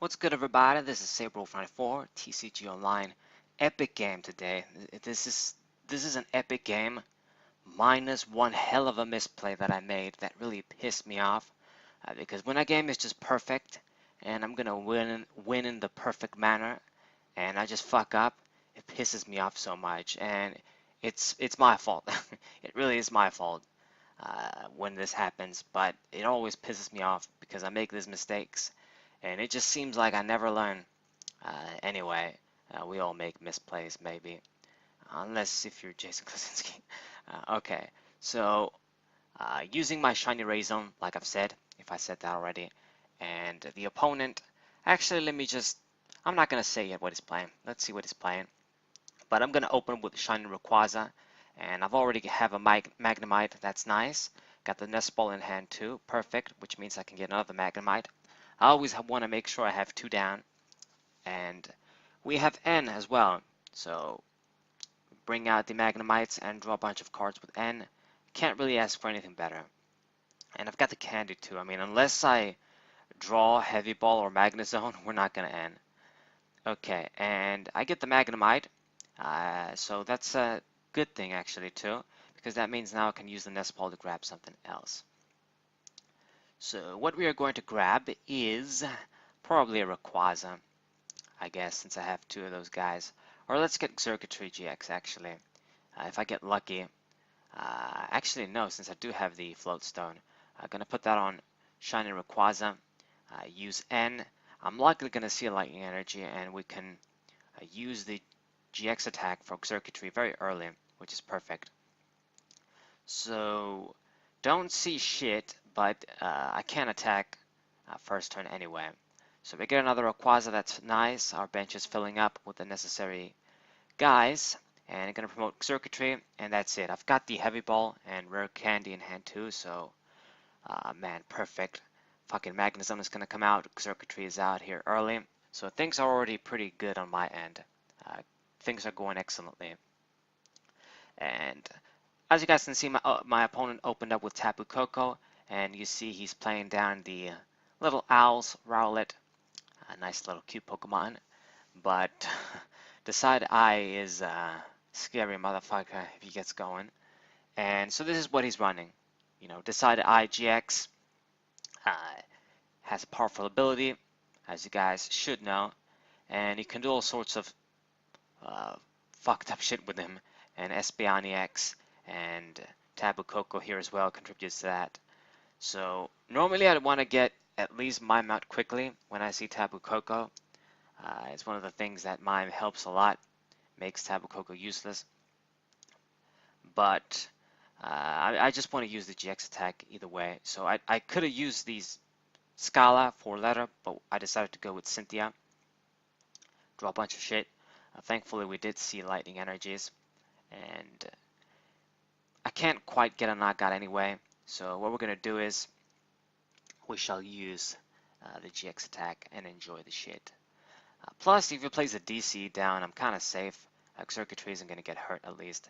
What's good, everybody? This is Saber94 TCG Online. Epic game today. This is an epic game. Minus one hell of a misplay that I made that really pissed me off. Because when a game is just perfect and I'm gonna win in the perfect manner, and I just fuck up, it pisses me off so much, and it's my fault. It really is my fault when this happens, but it always pisses me off because I make these mistakes and it just seems like I never learn. Anyway, we all make misplays, maybe. Unless if you're Jason Klasinski. Okay, so using my shiny Rayzone, like I've said, if I said that already, and the opponent, actually, I'm not going to say yet what he's playing. Let's see what he's playing. But I'm going to open with shiny Rayquaza, and I've already have a Magnemite. That's nice. Got the Nest Ball in hand too. Perfect, which means I can get another Magnemite. I always want to make sure I have two down, and we have N as well, so bring out the Magnemites and draw a bunch of cards with N. Can't really ask for anything better. And I've got the candy too. I mean, unless I draw Heavy Ball or Magnezone, we're not going to N. Okay, and I get the Magnemite, so that's a good thing actually too, because that means now I can use the Nest Ball to grab something else. So what we are going to grab is probably a Rayquaza, I guess, since I have two of those guys. Or let's get Circuitry GX, actually. If I get lucky. Actually, no, since I do have the Float Stone. I'm going to put that on Shiny Rayquaza. Use N. I'm likely going to see a Lightning Energy, and we can use the GX attack for Circuitry very early, which is perfect. So, don't see shit, but I can attack first turn anyway. So we get another Rayquaza, that's nice. Our bench is filling up with the necessary guys. And I'm going to promote Circuitry, and that's it. I've got the Heavy Ball and Rare Candy in hand too, so man, perfect. Fucking Magnezone is going to come out. Circuitry is out here early. So things are already pretty good on my end. Things are going excellently. And as you guys can see, my opponent opened up with Tapu Koko, and you see he's playing down the little owls, Rowlet. A nice little cute Pokemon, but Decidueye is a scary motherfucker if he gets going. And so this is what he's running. You know, Decidueye GX has a powerful ability, as you guys should know, and you can do all sorts of fucked up shit with him. And Espeon EX and Tapu Koko here as well contributes to that. So normally I'd want to get at least Mime out quickly when I see Tapu Koko. It's one of the things that Mime helps a lot, makes Tapu Koko useless. But I just want to use the GX attack either way. So I could have used these Scala for letter, but I decided to go with Cynthia. Draw a bunch of shit. Thankfully we did see Lightning Energies. And I can't quite get a knockout anyway. So what we're going to do is we shall use the GX attack and enjoy the shit. Plus, if he plays a DC down, I'm kind of safe. Circuitry isn't going to get hurt at least.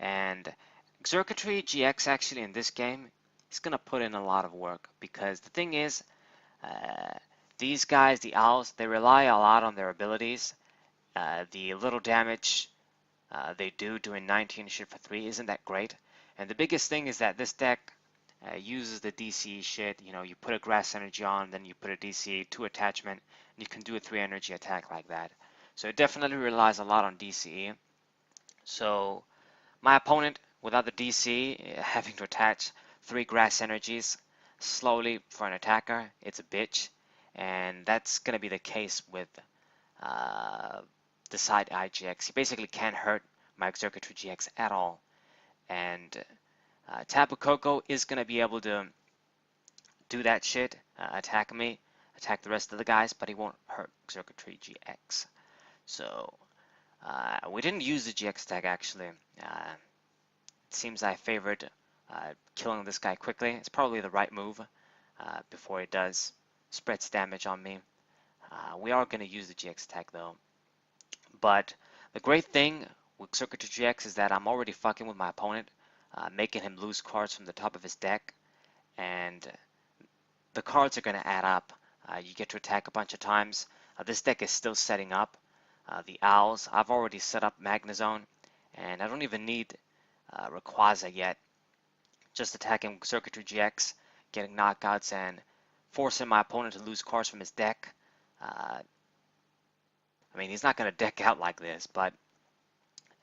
And Circuitry GX actually in this game is going to put in a lot of work, because the thing is, these guys, the owls, they rely a lot on their abilities. The little damage they do doing 19 shit for 3 isn't that great. And the biggest thing is that this deck uses the DC shit. You know, you put a Grass Energy on, then you put a DC 2 attachment, and you can do a 3 energy attack like that. So it definitely relies a lot on DCE. So my opponent, without the DC, having to attach 3 Grass Energies slowly for an attacker, it's a bitch. And that's going to be the case with Decidueye GX. He basically can't hurt my Circuitry GX at all. And Tapu Koko is going to be able to do that shit, attack me, attack the rest of the guys, but he won't hurt Circuitry GX. So we didn't use the GX attack actually. It seems I favored killing this guy quickly. It's probably the right move before it does spreads damage on me. We are going to use the GX attack though. But the great thing with Circuitry GX is that I'm already fucking with my opponent, making him lose cards from the top of his deck, and the cards are going to add up You get to attack a bunch of times. This deck is still setting up. The Owls, I've already set up Magnezone, and I don't even need Rayquaza yet. Just attacking Circuitry GX, getting knockouts, and forcing my opponent to lose cards from his deck. I mean, he's not going to deck out like this, but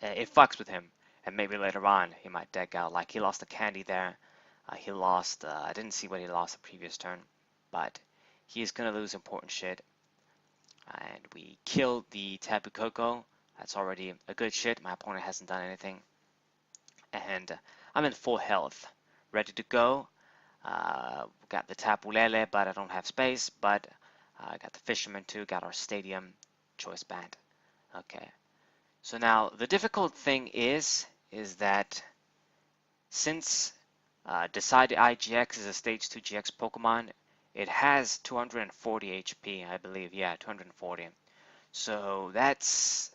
it fucks with him. And maybe later on, he might deck out. Like, he lost a candy there. He lost, I didn't see what he lost the previous turn, but he's going to lose important shit. And we killed the Tapu Koko. That's already a good shit. My opponent hasn't done anything. And I'm in full health, ready to go. Got the Tapu Lele, but I don't have space. But I got the Fisherman too. Got our Stadium Choice Band. Okay. So now the difficult thing is that since Decidueye GX is a Stage 2 GX Pokemon, it has 240 HP, I believe. Yeah, 240. So that's...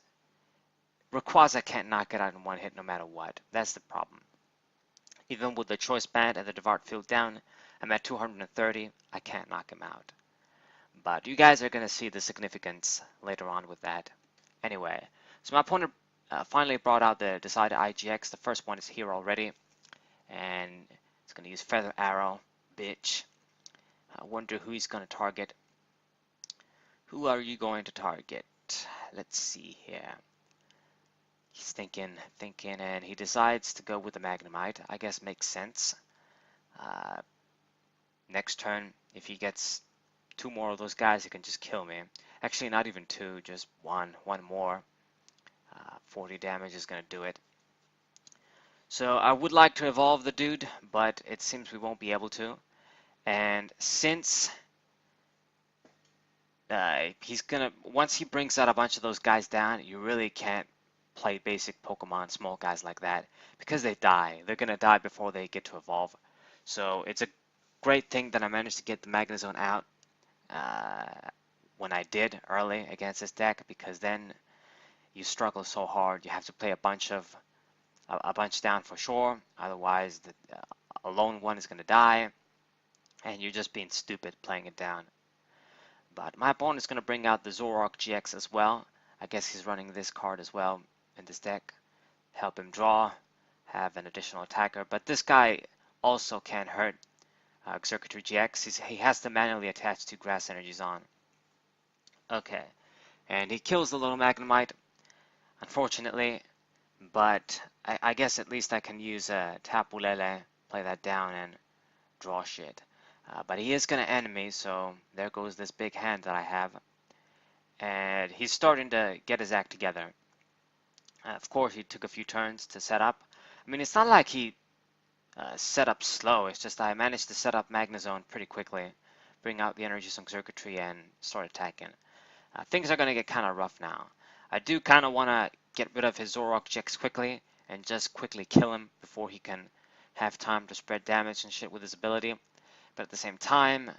Rayquaza can't knock it out in one hit no matter what. That's the problem. Even with the Choice Band and the Devoured Field down, I'm at 230. I can't knock him out. But you guys are going to see the significance later on with that. Anyway, so my opponent finally brought out the Decidueye GX. The first one is here already. And it's going to use Feather Arrow, bitch. I wonder who he's going to target. Who are you going to target? Let's see here. He's thinking, and he decides to go with the Magnemite. I guess makes sense. Next turn, if he gets 2 more of those guys, he can just kill me. Actually, not even 2, just 1 more. 40 damage is going to do it. So I would like to evolve the dude, but it seems we won't be able to. And since he's gonna, once he brings out a bunch of those guys down, you really can't play basic Pokemon, small guys like that, because they die. They're gonna die before they get to evolve. So it's a great thing that I managed to get the Magnezone out when I did early against this deck, because then you struggle so hard. You have to play a bunch down for sure. Otherwise, a lone one is gonna die, and you're just being stupid playing it down. But my opponent is going to bring out the Zoroark GX as well. I guess he's running this card as well in this deck. Help him draw, have an additional attacker. But this guy also can hurt Circuitry GX. He has to manually attach 2 Grass Energies on. Okay, and he kills the little Magnemite, unfortunately. But I guess at least I can use Tapu Lele, play that down, and draw shit. But he is going to end me, so there goes this big hand that I have. And he's starting to get his act together. Of course, he took a few turns to set up. I mean, it's not like he set up slow. It's just I managed to set up Magnezone pretty quickly, bring out the energies on circuitry, and start attacking. Things are going to get kind of rough now. I do kind of want to get rid of his Zoroark GX quickly and just quickly kill him before he can have time to spread damage and shit with his ability. But at the same time,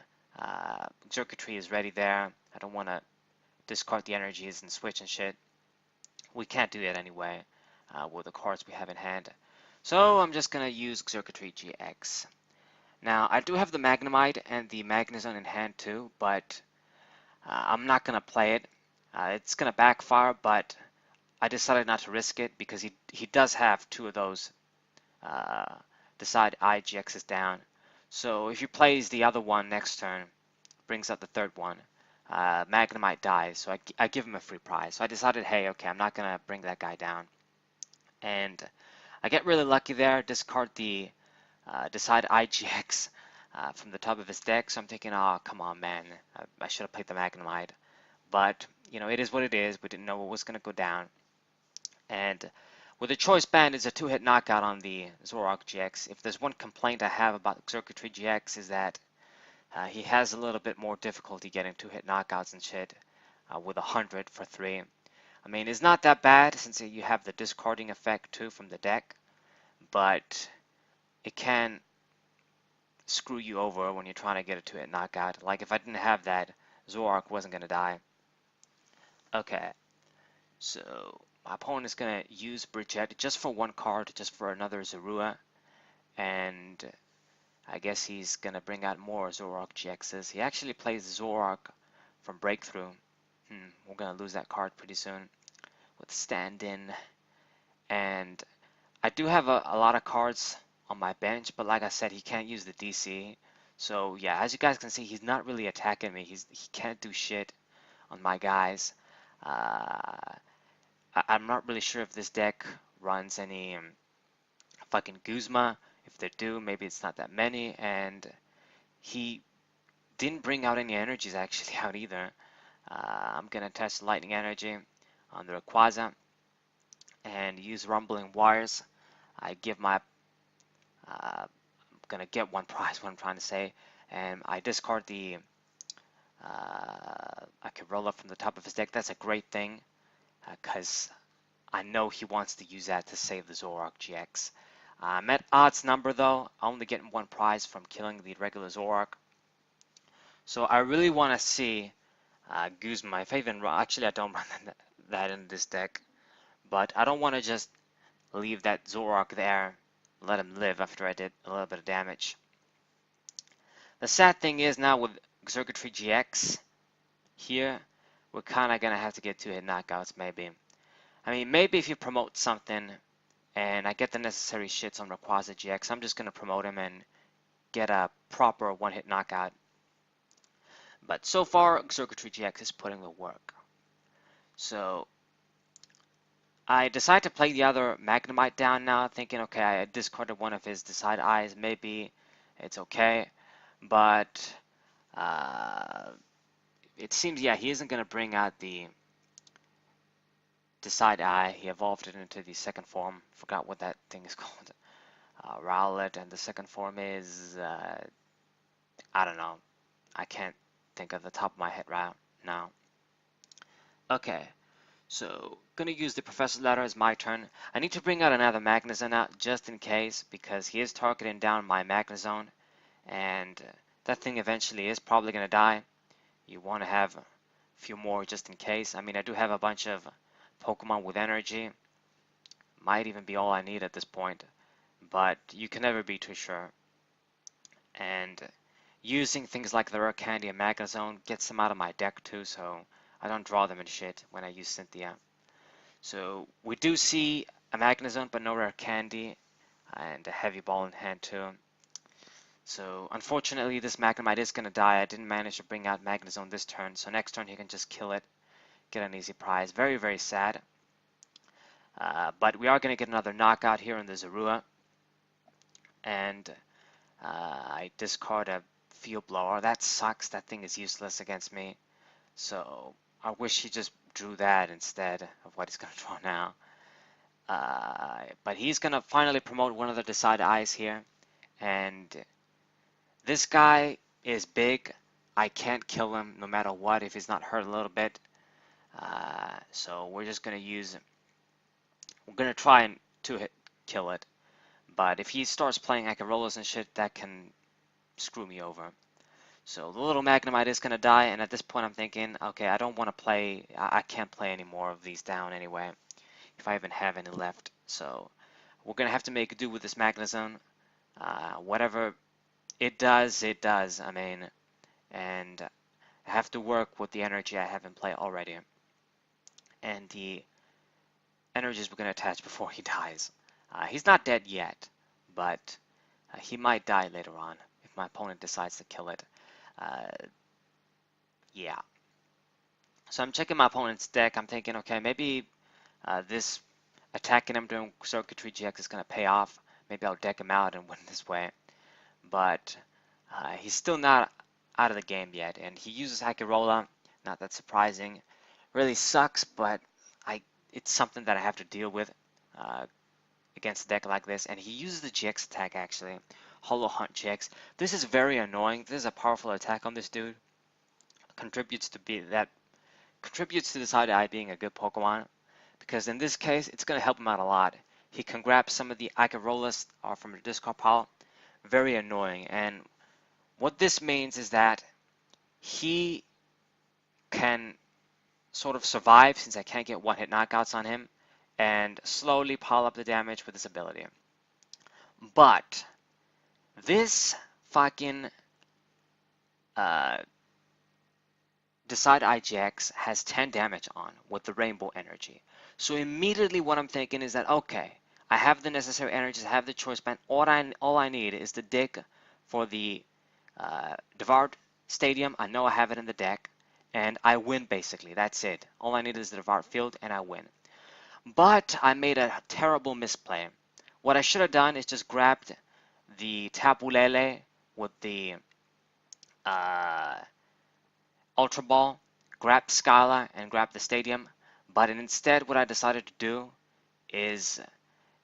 circuitry is ready there. I don't want to discard the energies and switch and shit. We can't do that anyway with the cards we have in hand. So I'm just going to use Circuitry GX. Now, I do have the Magnemite and the Magnezone in hand too, but I'm not going to play it. It's going to backfire, but I decided not to risk it because he does have 2 of those Decidueye GXs down. So if he plays the other one next turn, brings up the 3rd one, Magnemite dies, so I give him a free prize. So I decided, hey, okay, I'm not going to bring that guy down. And I get really lucky there, discard the Decidueye GX from the top of his deck. So I'm thinking, oh, come on, man, I should have played the Magnemite. But, you know, it is what it is. We didn't know what was going to go down. And with the Choice Band, it's a 2-hit knockout on the Zoroark GX. If there's one complaint I have about Circuitry GX is that he has a little bit more difficulty getting 2-hit knockouts and shit with 100 for 3. I mean, it's not that bad since you have the discarding effect too from the deck, but it can screw you over when you're trying to get a 2-hit knockout. Like if I didn't have that, Zoroark wasn't going to die. Okay, so my opponent is going to use Bridget just for 1 card, just for another Zorua, and I guess he's gonna bring out more Zoroark GXs. He actually plays Zoroark from Breakthrough. We're gonna lose that card pretty soon with stand-in. And I do have a lot of cards on my bench, but like I said, he can't use the DC. So yeah, as you guys can see, he's not really attacking me. He can't do shit on my guys. I'm not really sure if this deck runs any fucking Guzma. If they do, maybe it's not that many. And he didn't bring out any energies actually out either. I'm gonna test Lightning Energy on the Rayquaza and use Rumbling Wires. I give my I'm gonna get one prize, what I'm trying to say, and I discard the Acerola from the top of his deck. That's a great thing because I know he wants to use that to save the Zoroark GX. I'm at odds number though, only getting one prize from killing the regular Zoroark. So I really want to see Guzma. If I even run, actually I don't run that in this deck, but I don't want to just leave that Zoroark there, let him live after I did a little bit of damage. The sad thing is now with Circuitry GX here, we're kind of going to have to get 2-hit knockouts maybe. I mean, maybe if you promote something and I get the necessary shits on Rayquaza GX, I'm just going to promote him and get a proper 1-hit knockout. But so far, Circuitry GX is putting the work. So I decide to play the other Magnemite down now, thinking, okay, I discarded one of his Decidueyes, maybe it's okay. But it seems, yeah, he isn't going to bring out the Decidueye. He evolved it into the second form. Forgot what that thing is called. Rowlet, and the second form is, I don't know. I can't think of the top of my head right now. Okay, so gonna use the Professor Ladder as my turn. I need to bring out another magnezone out just in case because he is targeting down my magnezone, and that thing eventually is probably gonna die. You want to have a few more just in case. I mean, I do have a bunch of Pokemon with energy. Might even be all I need at this point, but you can never be too sure. And using things like the Rare Candy and Magnezone gets them out of my deck too, so I don't draw them in shit when I use Cynthia. So we do see a Magnezone, but no Rare Candy, and a Heavy Ball in hand too. So unfortunately, this Magnemite is going to die. I didn't manage to bring out Magnezone this turn, so next turn he can just kill it, get an easy prize. Very, very sad. But we are going to get another knockout here in the Zorua. And I discard a Field Blower. That sucks. That thing is useless against me. So I wish he just drew that instead of what he's going to draw now. But he's going to finally promote one of the Decidueyes here. And this guy is big. I can't kill him no matter what if he's not hurt a little bit. So we're just going to use... We're going to try and 2-hit kill it. But if he starts playing Acerolas and shit, that can screw me over. So the little Magnemite is going to die, and at this point I'm thinking, okay, I don't want to play, I can't play any more of these down anyway, if I even have any left. So we're going to have to make do with this Magnezone. Whatever it does, I mean, and I have to work with the energy I have in play already. And the energies we're going to attach before he dies. He's not dead yet, but he might die later on if my opponent decides to kill it. Yeah. So I'm checking my opponent's deck. I'm thinking, okay, maybe this attacking him during Circuitry GX is going to pay off. Maybe I'll deck him out and win this way. But he's still not out of the game yet, and he uses Acerola. Not that surprising. Really sucks, but it's something that I have to deal with against a deck like this. And he uses the GX attack actually, Hollow Hunt GX. This is very annoying. This is a powerful attack on this dude. Contributes to the Decidueye being a good Pokemon, because in this case it's going to help him out a lot. He can grab some of the Acerolas from the discard pile. Very annoying. And what this means is that he can sort of survive since I can't get 1-hit knockouts on him, and slowly pile up the damage with his ability. But this fucking Decidueye GX has 10 damage on with the rainbow energy. So immediately what I'm thinking is that, okay, I have the necessary energies, I have the choice band. All I need is the dig for the Devoured Stadium. I know I have it in the deck, and I win basically. That's it. All I need is the Devoured Field, and I win. But I made a terrible misplay. What I should have done is just grabbed the Tapu Lele with the Ultra Ball, grab Scala, and grab the Stadium. But instead, what I decided to do is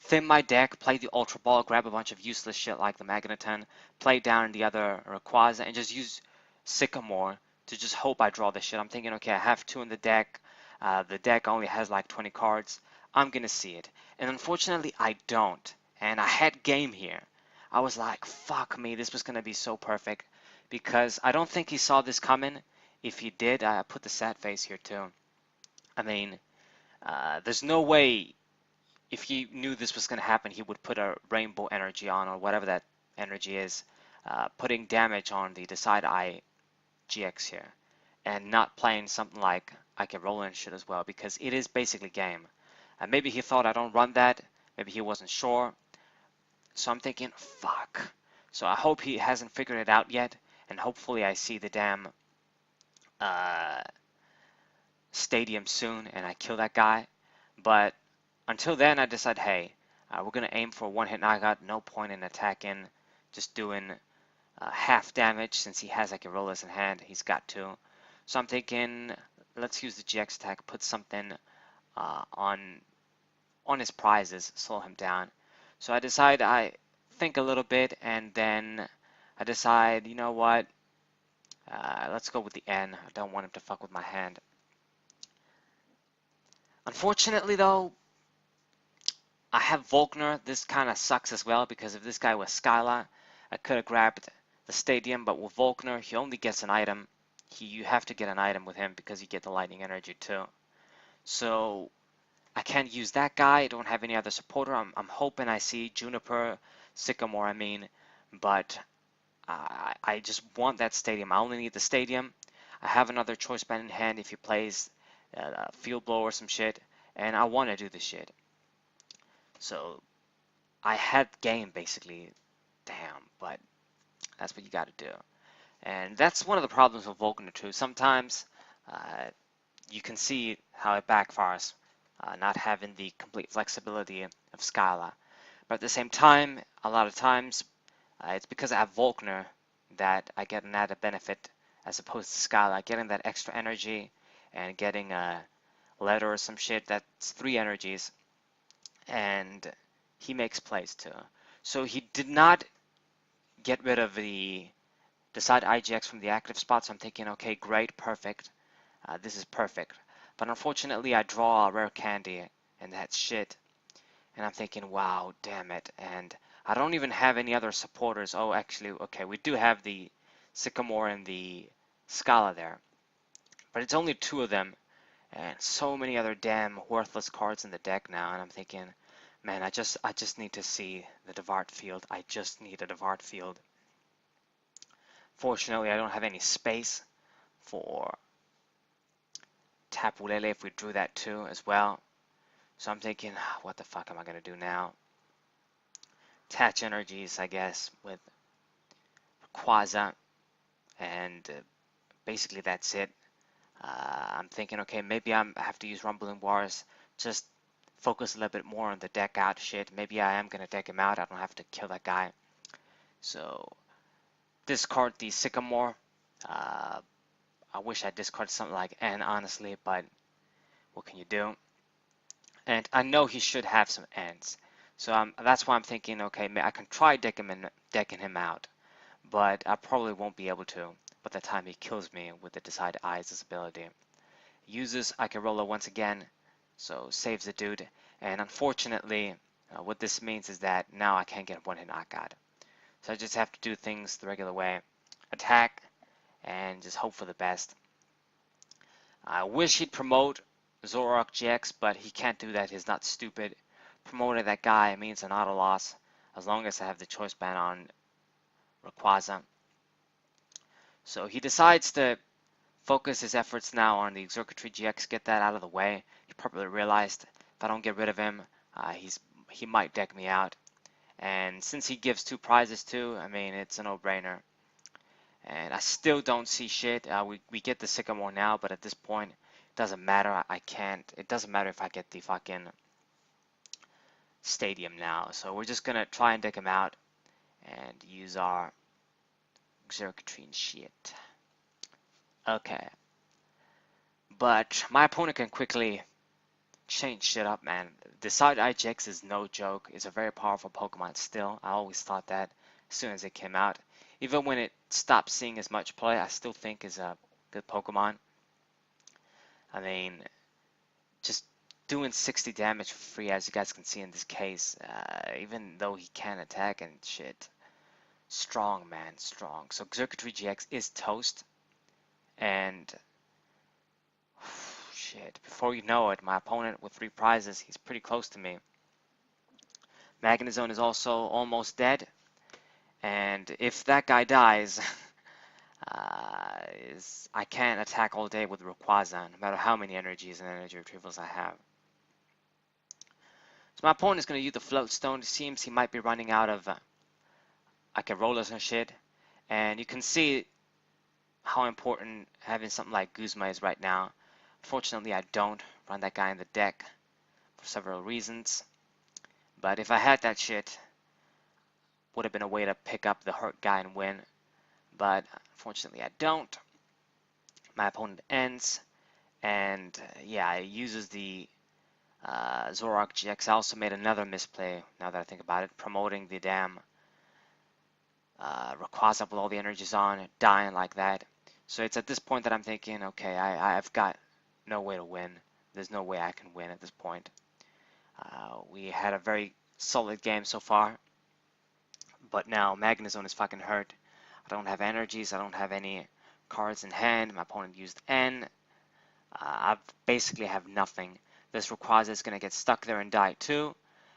thin my deck, play the Ultra Ball, grab a bunch of useless shit like the magnezone, play down the other rayquaza, and just use Sycamore to just hope I draw this shit. I'm thinking, okay, I have 2 in the deck. The deck only has like 20 cards. I'm gonna see it. And unfortunately, I don't. And I had game here. I was like, fuck me, this was gonna be so perfect. Because I don't think he saw this coming. If he did, I put the sad face here too. I mean, there's no way if he knew this was going to happen, he would put a rainbow energy on or whatever that energy is, putting damage on the Decidueye GX here, and not playing something like Acerola and shit as well, because it is basically game. Maybe he thought I don't run that, maybe he wasn't sure, so I'm thinking, fuck. So I hope he hasn't figured it out yet, and hopefully I see the damn Stadium soon and I kill that guy. But until then, I decide, hey, we're going to aim for a one-hit knockout. No point in attacking, just doing half damage since he has like a Acerolas in hand. He's got 2. So I'm thinking, let's use the GX attack, put something on his prizes, slow him down. So I think a little bit, and then I decide, you know what, let's go with the N. I don't want him to fuck with my hand. Unfortunately, though, I have Volkner. This kind of sucks as well, because if this guy was Skyla, I could have grabbed the Stadium, but with Volkner, he only gets an item. You have to get an item with him because you get the lightning energy too. So I can't use that guy. I don't have any other supporter. I'm hoping I see Juniper, Sycamore, I mean, but I just want that Stadium. I only need the Stadium. I have another choice band in hand if he plays Field Blow or some shit, and I want to do this shit. So I had game basically, damn, but that's what you got to do. And that's one of the problems with Volkner too. Sometimes you can see how it backfires, not having the complete flexibility of Scala. But at the same time, a lot of times, it's because I have Volkner that I get an added benefit as opposed to Scala, getting that extra energy and getting a letter or some shit. That's 3 energies, and he makes plays too. So he did not get rid of the Decidueye GX from the active spot, so I'm thinking, okay, great, perfect. This is perfect. But unfortunately, I draw a rare candy, and that's shit. And I'm thinking, wow, damn it. And I don't even have any other supporters. Oh, actually, okay, we do have the Sycamore and the Scala there. But it's only 2 of them, and so many other damn worthless cards in the deck now. And I'm thinking, man, I just need to see the Devoured Field. I just need a Devoured Field. Fortunately, I don't have any space for Tapu Lele if we drew that too as well. So I'm thinking, what the fuck am I going to do now? Attach energies, I guess, with Quaza, and basically that's it. I'm thinking, okay, maybe I have to use Rumbling Wars, just focus a little bit more on the deck out shit. Maybe I am going to deck him out. I don't have to kill that guy. So discard the Sycamore. I wish I discarded something like N, honestly, but what can you do? And I know he should have some Ns. So that's why I'm thinking, okay, I can try decking him out, but I probably won't be able to by the time he kills me with the Decidueye's ability. Uses Acerola once again, so saves the dude. And unfortunately, what this means is that now I can't get a one-hit knockout. So I just have to do things the regular way. Attack, and just hope for the best. I wish he'd promote Zoroark GX, but he can't do that. He's not stupid. Promoting that guy means an auto loss as long as I have the choice band on Rayquaza. So he decides to focus his efforts now on the Xurkitree GX, get that out of the way. He probably realized if I don't get rid of him, he might deck me out. And since he gives 2 prizes too, I mean, it's a no-brainer. And I still don't see shit. We get the Sycamore now, but at this point, it doesn't matter. I can't. It doesn't matter if I get the fucking Stadium now. So we're just gonna try and deck him out and use our Xurkitree and shit. Okay. But my opponent can quickly change shit up, man. Decidueye GX is no joke. It's a very powerful Pokemon still. I always thought that as soon as it came out. Even when it stopped seeing as much play, I still think is a good Pokemon. I mean, just doing 60 damage for free, as you guys can see in this case, even though he can attack and shit. Strong, man, strong. So Xurkitree GX is toast. And shit, before you know it, my opponent with 3 prizes, he's pretty close to me. Magnezone is also almost dead. And if that guy dies, I can't attack all day with Rayquaza, no matter how many energies and energy retrievals I have. So my opponent is going to use the Float Stone. It seems he might be running out of Acerolas and shit. And you can see how important having something like Guzma is right now. Unfortunately, I don't run that guy in the deck for several reasons. But if I had that shit, would have been a way to pick up the hurt guy and win. But unfortunately, I don't. My opponent ends. And yeah, it uses the Zoroark GX. I also made another misplay, now that I think about it, promoting the damn Rayquaza with all the energies on, dying like that. So it's at this point that I'm thinking, okay, I've got no way to win. There's no way I can win at this point. We had a very solid game so far, but now Magnezone is fucking hurt. I don't have energies. I don't have any cards in hand. My opponent used N. I basically have nothing. This Rayquaza is going to get stuck there and die too.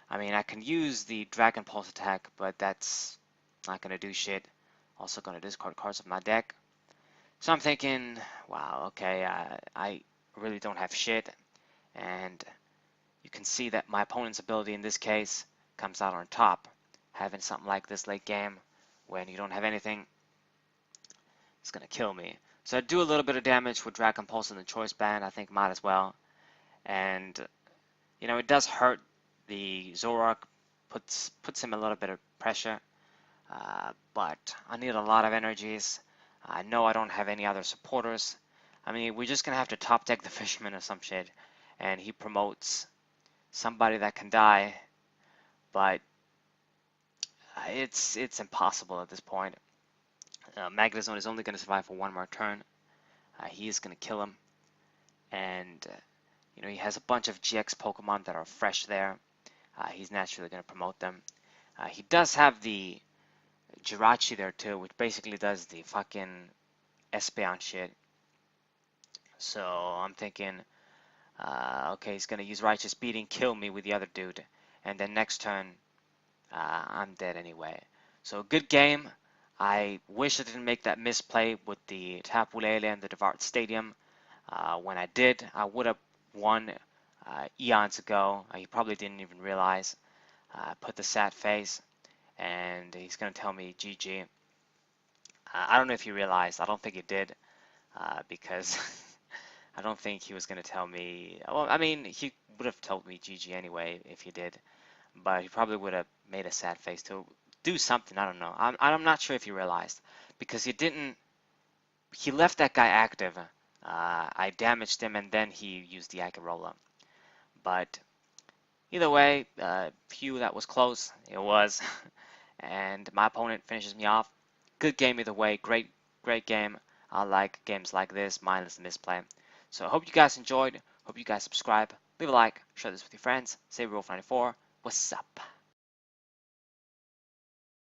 I mean, I can use the Dragon Pulse attack, but that's not going to do shit. Also going to discard cards of my deck. So I'm thinking, wow, okay, I really don't have shit. And you can see that my opponent's ability in this case comes out on top. Having something like this late game when you don't have anything, it's going to kill me. So I do a little bit of damage with Dragon Pulse in the Choice Band. I think might as well. And, you know, it does hurt. The Zoroark puts him a little bit of pressure. But I need a lot of energies. I know I don't have any other supporters. I mean, we're just going to have to top deck the Fisherman or some shit. And he promotes somebody that can die. But it's impossible at this point. Magnezone is only going to survive for 1 more turn. He is going to kill him. And, you know, he has a bunch of GX Pokemon that are fresh there. He's naturally going to promote them. He does have the Jirachi there too, which basically does the fucking Espeon shit. So I'm thinking, okay, he's going to use Righteous Beating, kill me with the other dude. And then next turn, I'm dead anyway. So good game. I wish I didn't make that misplay with the Tapu Lele and the Devart Stadium. When I did, I would have won eons ago. He probably didn't even realize. Put the sad face, and he's going to tell me GG. I don't know if he realized. I don't think he did, because I don't think he was going to tell me. Well, I mean, he would have told me GG anyway if he did, but he probably would have made a sad face to do something. I don't know. I'm not sure if he realized, because he didn't. He left that guy active. I damaged him, and then he used the Acerola. But either way, phew, that was close. It was. And my opponent finishes me off. Good game either way. Great game. I like games like this, mindless misplay. So I hope you guys enjoyed. Hope you guys subscribe. Leave a like. Share this with your friends. Say Rule 94. What's up?